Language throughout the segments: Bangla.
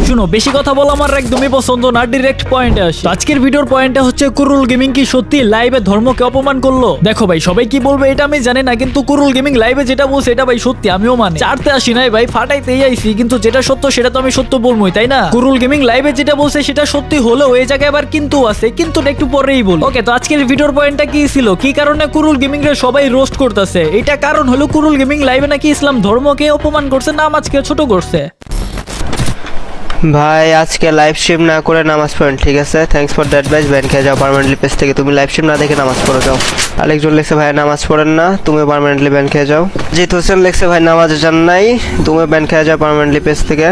শুনো, বেশি কথা বলা আমার একদমই পছন্দ না, ডিরেক্ট পয়েন্টে আসি। আজকের ভিডিওর পয়েন্টটা হচ্ছে কুরুল গেমিং কি সত্যি লাইভে ধর্মকে অপমান করলো? দেখো ভাই, সবাই কি বলবে এটা আমি জানি না, কিন্তু কুরুল গেমিং লাইভে যেটা বলছে এটা ভাই সত্যি, আমিও মানে চারতে আসি নাই ভাই, ফাটাইতেই আইছি, কিন্তু যেটা সত্য সেটা তো আমি সত্য বলবোই, তাই না? কুরুল গেমিং লাইভে যেটা বলছে সেটা সত্যি হলেও এই জায়গায় আবার কিন্তু আছে, কিন্তু একটু পরেই বল। ওকে, তো আজকের ভিডিওর পয়েন্টটা কি ছিল, কি কারণে কুরুল গেমিং রে সবাই রোস্ট করতেছে? এটা কারণ হলো কুরুল গেমিং লাইভে নাকি ইসলাম ধর্মকে অপমান করছে, নামাজকে ছোট করছে। ভাই আজকে লাইভ স্ট্রিম না করে নামাজ পড়েন, ঠিক আছে? থ্যাঙ্কস ফর দ্যাট ভাই, ব্যান খেয়ে যাও পার্মানেন্টলি পেজ থেকে। তুমি লাইভ স্ট্রিম না দেখে নামাজ পড়ে যাও। আরেকজন লিখছে ভাই নামাজ পড়েন না, তুমি পার্মানেন্টলি ব্যান খেয়ে যাও। জিত হোসেন লিখছে ভাই নামাজে যান নাই, তুমি ব্যান খেয়ে যাও পার্মানেন্টলি পেজ থেকে।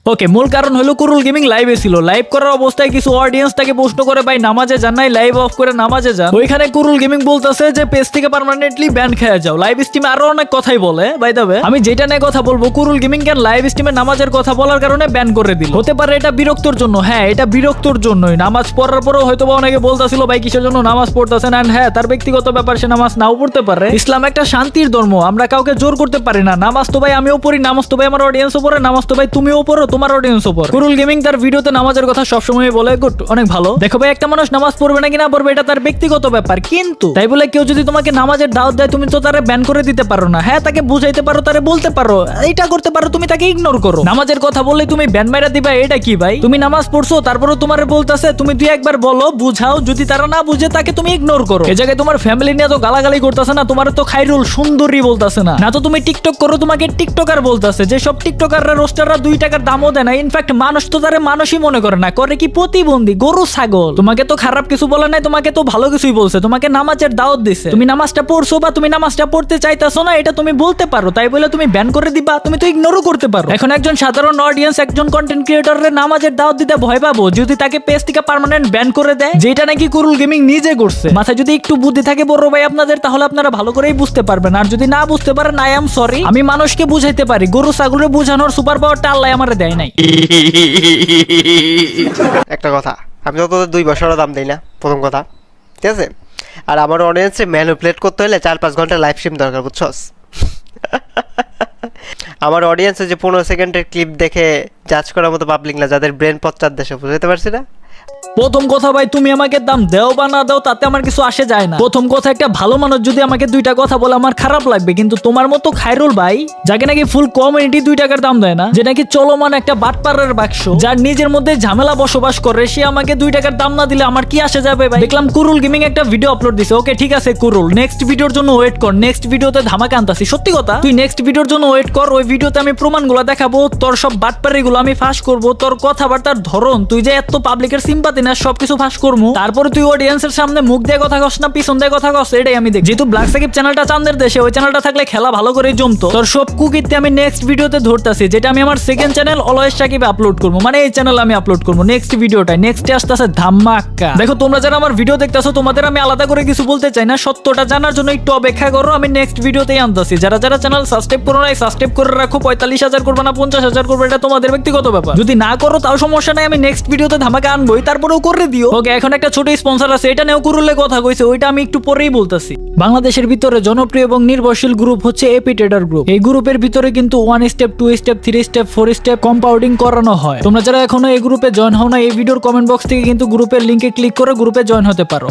ওকে, মূল কারণ হলো কুরুল গেমিং লাইভে ছিল, লাইভ করার অবস্থায় কিছু অডিয়েন্স তাকে প্রশ্ন করে ভাই নামাজে যান নাই, লাইভ অফ করে নামাজে যান। ওইখানে কুরুল গেমিং বলতেছে যে পেজ থেকে পার্মানেন্টলি ব্যান খেয়ে যাও। লাইভ স্ট্রিমে আরো অনেক কথাই বলে, বাই দ্য ওয়ে আমি যেটা নিয়ে কথা বলবো, কুরুল গেমিং কেন লাইভ স্ট্রিমে নামাজের কথা বলার কারণে ব্যান করে দিল। হতে পারে এটা বিরক্তর জন্য, হ্যাঁ এটা বিরক্তর জন্যই। নামাজ পড়ার পরেও হয়তো বা অনেকে বলতেছিল ভাই কিসের জন্য নামাজ পড়তেছেন, এন্ড হ্যাঁ তার ব্যক্তিগত ব্যাপার, সে নামাজ নাও পড়তে পারে। ইসলাম একটা শান্তির ধর্ম, আমরা কাউকে জোর করতে পারি না। নামাজ তো ভাই আমিও পড়ি, নামাজ তো ভাই আমার অডিয়েন্সও পড়ে, নামাজ তো ভাই তুমিও পড়ো, তোমার অডিয়েন্সও পড়ে। কুরুল গেমিং তার ভিডিওতে নামাজের কথা সবসময় বলে, গুড, অনেক ভালো। দেখো ভাই, একটা মানুষ নামাজ পড়বে নাকি না পড়বে এটা তার ব্যক্তিগত ব্যাপার, কিন্তু তাই বলে কেউ যদি তোমাকে নামাজের দাওয়াত দেয় তুমি তো তারে ব্যান করে দিতে পারো না। হ্যাঁ তাকে বুঝাইতে পারো, তারে বলতে পারো, এইটা করতে পারো, তুমি তাকে ইগনোর করো। নামাজের কথা বললে তুমি ব্যান মাইরা দিবা, এটা কি ভাই? তুমি নামাজ পড়ছো তারপরে তোমারে বলতাছে, তুমি দুই একবার বলো, বুঝাও, যদি তারা না বুঝে তাকে তুমি ইগনোর করো। এই জায়গায় তোমার ফ্যামিলি নিয়ে তো গালাগালি করতেছে না, তোমার তো খাইরুল সুন্দরী বলতাছে না, না তো তুমি টিকটক করো তোমাকে টিকটকার বলতাছে। যে সব টিকটকাররা রোস্টাররা 2 টাকার দামও দেয় না, ইনফ্যাক্ট মানুষ তো তারে মানুষই মনে করে না, করে কি প্রতিবন্ধী, গরু ছাগল। তোমাকে তো খারাপ কিছু বলে নাই, তোমাকে তো ভালো কিছুই বলছে, তোমাকে নামাজের দাওয়াত দিছে। তুমি নামাজটা পড়ছো বা তুমি নামাজটা পড়তে চাইতাছো না, এটা তুমি বলতে পারো, তাই বলে তুমি ব্যান করে দিবা? তুমি তো ইগনোরও করতে পারো। এখন একজন সাধারণ অডিয়েন্স একজন কন্টেন্ট ক্রিয়েটরের নামাজের দাওয়াত দিতে ভয় পাবো যদি তাকে পেজ থেকে পার্মানেন্ট ব্যান করে দেয়, যেটা নাকি কুরুল গেমিং নিজে করছে। মাথায় যদি একটু বুদ্ধি থাকে বড় ভাই আপনাদের, তাহলে আপনারা ভালো করেই বুঝতে পারবেন। আর যদি না বুঝতে পারেন, আই এম সরি, আমি মানুষকে বুঝাইতে পারি, গরু ছাগলের বুঝানোর সুপার পাওয়ারটা আল্লাহ আমারে দেয় নাই। একটা কথা, আমি তো তোদের 2 বছরও দাম দিই না, প্রথম কথা, ঠিক আছে? আর আমার অডিয়েন্সে ম্যানিপুলেট করতে হলে 4-5 ঘন্টা লাইভ স্ট্রিম দরকার, বুঝছস? আমার অডিয়েন্সে যে 15 সেকেন্ডের ক্লিপ দেখে জাজ করার মতো পাবলিক না, যাদের ব্রেন পশ্চাৎ দেশে, বুঝতে পারছি না? প্রথম কথা ভাই, তুমি আমাকে দাম দেও বা না দাও তাতে আমার কিছু আসে যায় না। প্রথম কথা, একটা ভালো মানুষ যদি আমাকে 2টা কথা বলে আমার খারাপ লাগবে, কিন্তু তোমার মতো খায়রুল ভাই যাকে নাকি ফুল কমিউনিটি 2 টাকার দাম দেয় না, যে নাকি চলমান একটা বাটপাড়ার বাক্স, যার নিজের মধ্যে ঝামেলা বসবাস করে, সে আমাকে 2 টাকার দাম না দিলে আমার কি আসে যাবে ভাই? দেখলাম কুরুল গেমিং একটা ভিডিও আপলোড দিছে, ওকে ঠিক আছে কুরুল, নেক্সট ভিডিওর জন্য ওয়েট কর, নেক্সট ভিডিওতে ধামাকা আনতাছি। সত্যি কথা, তুই নেক্সট ভিডিওর জন্য ওয়েট কর, ওই ভিডিওতে আমি প্রমাণগুলো দেখাবো, তোর সব বাটপাড়িগুলো আমি ফাঁস করব, তোর কথাবার্তার ধরন, তুই যে এত পাবলিকের সিম্পাতি না, সবকিছু ফাঁস করবো। তারপরে তুই অডিয়েন্সের সামনে মুখ দিয়ে কথা কস না পিছন দিয়ে কথা কস, এটাই আমি দেখি। যেহেতু ব্ল্যাক সাকিব চ্যানেলটা চাঁদের দেশে, ওই চ্যানেলটা থাকলে খেলা ভালো করে জমতো। তোর সব কুকিতে আমি নেক্সট ভিডিওতে ধরতাছি, যেটা আমি আমার সেকেন্ড চ্যানেল অলওয়েজ সাকিবে আপলোড করবো, মানে এই চ্যানেল আমি আপলোড করবো নেক্সট ভিডিওটাই। নেক্সটে আসতেছে ধামাকা। দেখো তোমরা যারা আমার ভিডিও দেখতেছো, তোমাদের আমি আলাদা করে কিছু বলতে চাই না, সত্যটা জানার জন্য একটু অপেক্ষা করো, আমি নেক্সট ভিডিওতেই আনতাছি। যারা যারা চ্যানেল সাবস্ক্রাইব করো নাই, সাবস্ক্রাইব করে রাখো। 45,000 করবে না 50,000 করবে, এটা তোমাদের ব্যক্তিগত ব্যাপার। যদি না করো তাও সমস্যা নাই, আমি নেক্সট ভিডিওতে ধামাকা আনবোই, তারপরেও করে দিও। ওকে, এখন একটা ছোট স্পন্সর আছে, এটা নিয়েও কুরুলে কথা কইছে, ওইটা আমি একটু পরেই বলতাছি। বাংলাদেশের ভিতরে জনপ্রিয় এবং নির্ভরশীল গ্রুপ হচ্ছে এপি ট্রেডার গ্রুপ। এই গ্রুপের ভিতরে কিন্তু 1 step 2 step 3 step 4 step compounding করানো হয়। তোমরা যারা এখনো এই গ্রুপে জয়েন হও না, এই ভিডিওর কমেন্ট বক্স থেকে কিন্তু গ্রুপের লিংকে ক্লিক করে গ্রুপে জয়েন হতে পারো।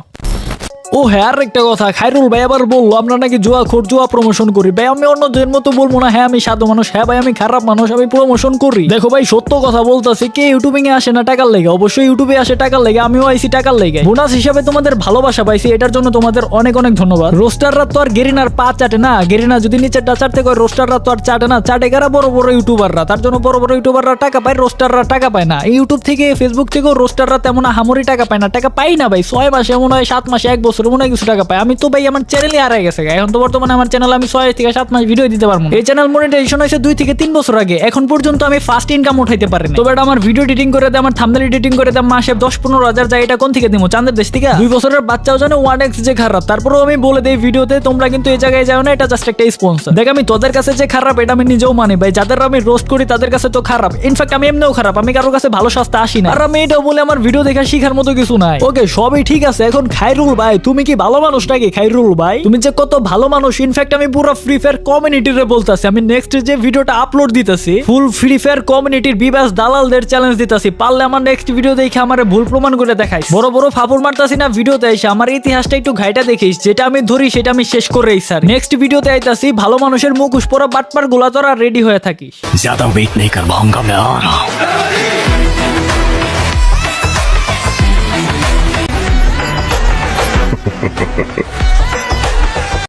ও হ্যাঁ, আর একটা কথা, খায়রুল ভাই আবার বললো আমরা নাকি জুয়া প্রমোশন করি। ভাই আমি অন্যদের মতো বলবো না, হ্যাঁ আমি সাধু মানুষ, হ্যাঁ ভাই আমি খারাপ মানুষ, আমি প্রমোশন করি। দেখো ভাই সত্য কথা বলতেছি, কে ইউটিউবিং এ আসে না টাকার লেগে? অবশ্যই ইউটিউবে আসে টাকার লেগে, আমিও আইছি টাকার লেগে। বোনাস হিসাবে তোমাদের ভালোবাসা পাইছি, এটার জন্য তোমাদের অনেক অনেক ধন্যবাদ। রোস্টাররা তো আর গেরিনার পা চাটে না, গেরিনা যদি নিচেরটা চাটতে কয়, রোস্টাররা তো আর চাটে না, চাটে কারা? বড় বড় ইউটিউবাররা। তার জন্য বড় বড় ইউটিউবাররা টাকা পায়, রোস্টাররা টাকা পায় না। ইউটিউব থেকে ফেসবুক থেকেও রোস্টাররা তেমন আহামরি টাকা পায় না, টাকা পাই না ভাই। 6 মাসে মনে হয়, 7 মাসে, 1 বছর মনে হয় কিছু টাকা পায়। আমি তো ভাই আমার চ্যানেলই হারাই গেছে, এখন তো বর্তমানে আমার চ্যানেল আমি 6 থেকে 7 মাস ভিডিও দিতে পারবো। এই চ্যানেল মনিটাইজেশন হয়েছে 2 থেকে 3 বছর আগে, এখন পর্যন্ত আমি ফার্স্ট ইনকাম উঠাইতে পারিনি। তবে এটা আমার ভিডিও এডিটিং করে দেয়, আমার থাম্বনেল এডিটিং করে দেয়, মাসে 10-15 হাজার যায়। এটা কোন থেকে দিমু? চাঁদের দেশ থেকে? 2 বছরের বাচ্চাও জানে 1x যে খারাপ। তারপরেও আমি বলে দেই ভিডিওতে, তোমরা কিন্তু এই জায়গায় যাও না, এটা জাস্ট একটা স্পন্সর। দেখ আমি তোদের কাছে যে খারাপ এটা আমি নিজেও মানি ভাই, যাদের আমি রোস্ট করি তাদের কাছে তো খারাপ। ইনফ্যাক্ট আমি এমনিও খারাপ, আমি কারোর কাছে ভালো সস্তা আসি না। আর আমি এটাও বলে আমার ভিডিও দেখা শিখার মতো কিছু নাই। ওকে সবই ঠিক আছে, এখন খায়রুল ভাই তুমি কি ভালো মানুষ নাকি খাইরুল ভাই? তুমি যে কত ভালো মানুষ, ইনফ্যাক্ট আমি পুরো ফ্রি ফায়ার কমিউনিটিরে বলতাছি, আমি নেক্সট যে ভিডিওটা আপলোড দিতেছি ফুল ফ্রি ফায়ার কমিউনিটির বিবাস দালালদের চ্যালেঞ্জ দিতেছি, পারলে আমার নেক্সট ভিডিও দেখে আমার ভুল প্রমাণ করে দেখাইস। বড় বড় ফাপুর মারতাছি না ভিডিওতে এসে, আমার ইতিহাসটা একটু ঘাইটা দেখিস, যেটা আমি ধরি সেটা আমি শেষ করেই স্যার। নেক্সট ভিডিওতে আইতাছি, ভালো মানুষের মুখোশ পরা বাটপার গুলা তোরা রেডি হয়ে থাকিস। ज्यादा वेट नहीं कर पाऊंगा, मैं आ रहा हूं।